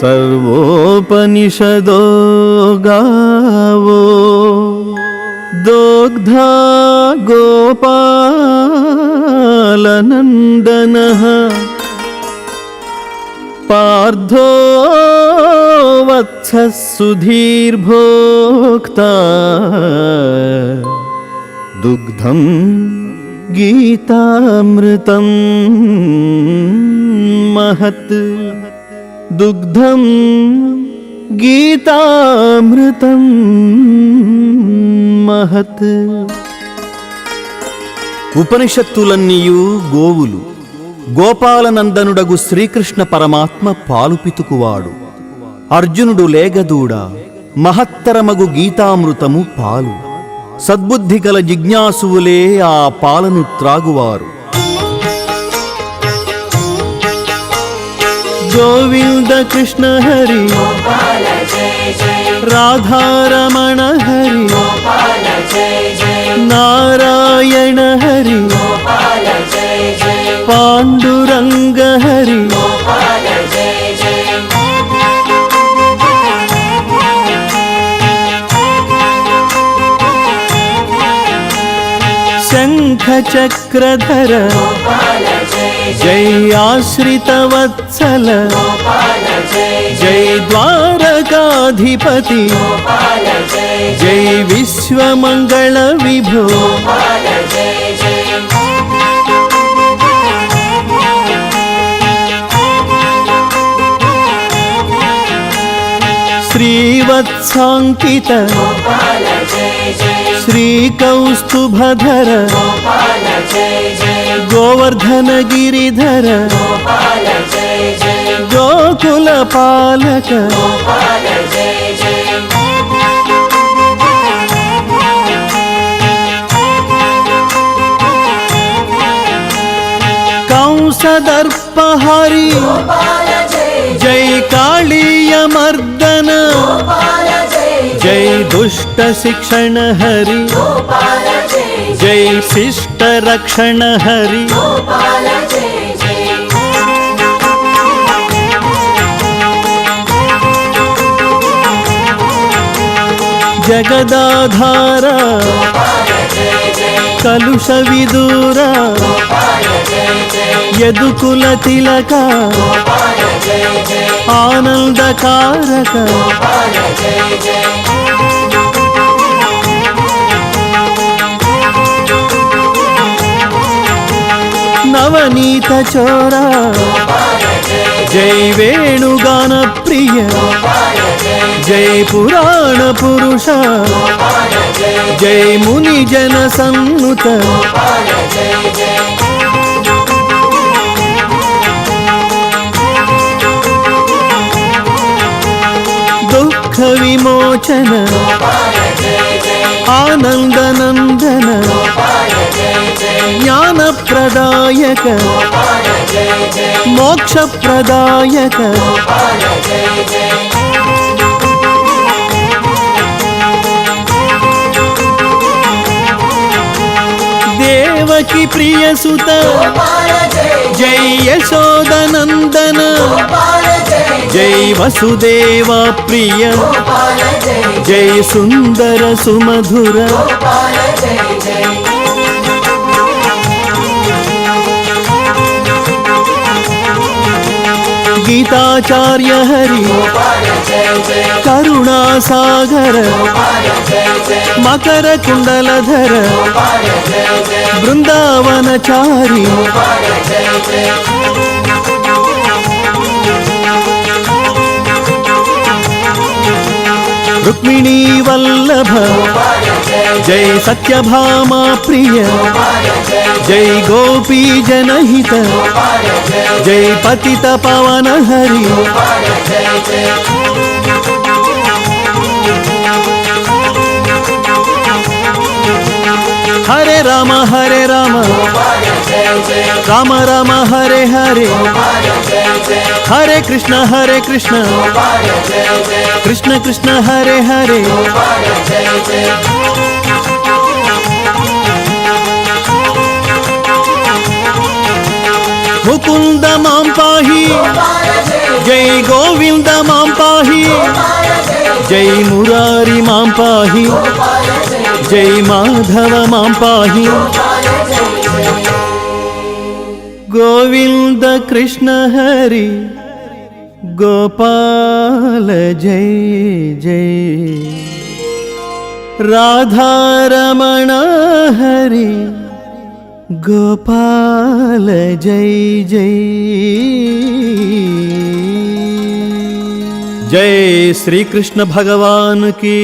सर्वोपनिषदो गावो दोग्धा गोपालनन्दनः पार्थो वत्सः सुधीर्भोक्ता दुग्धं गीतामृतं महत् दुग्धं गीतामृतं महत्. ఉపనిషత్తులన్నీయు గోవులు. గోపాలనందనుడగు శ్రీకృష్ణ పరమాత్మ పాలుపితుకువాడు. అర్జునుడు లేగదూడ. మహత్తరమగు గీతామృతము పాలు. సద్బుద్ధి గల జిజ్ఞాసువులే ఆ పాలను త్రాగువారు. గోవింద కృష్ణ హరి రాధారమణ హరి నారాయణ హరి పాండురంగ హరి శంఖ చక్రధర జై ఆశ్రిత వత్సల జై ద్వారకాధిపతి జై విశ్వమంగళ విభో శ్రీవత్సాంకిత శ్రీకౌస్తుభధర గోవర్ధన గిరిధర గోకుల పాలక కంసదర్పహరి జై కాళీయమర్దన జై దుష్ట శిక్షణ హరి జై శిష్ట రక్షణ హరి జగదాధార కలుష విదూర యదుకుల తిలక ఆనందకారక నవనీత చోర జై వేణుగాన ప్రియ జై పురాణ పురుష జై ముని జన సన్నుత దుఃఖ విమోచన ఆనందనందన జ్ఞాన ప్రదాయక మోక్ష ప్రదాయక దేవకి ప్రియసుత జై యశోదనందన జై వసుదేవ ప్రియ జై సుందర సుమధుర గీతాచార్య హరి కరుణాసాగర మకర కుండలధర బృందావనచారి రుక్మిణీ వల్లభ జై సత్యభామా ప్రియ జై గోపీ జనహిత జై పతిత పవన హరి హరే రామ రామ రామ హరే హరే హరే కృష్ణ కృష్ణ కృష్ణ హరే హరే ముకుంద మాం పాహి జై గోవింద మాం పాహి జై మురారి మాం పాహి జై మాధవ మాం పాహి గోవింద కృష్ణ హరి గోపాల జై జై రాధారమణ హరి గోపాల జై జై జై శ్రీకృష్ణ భగవాన్ की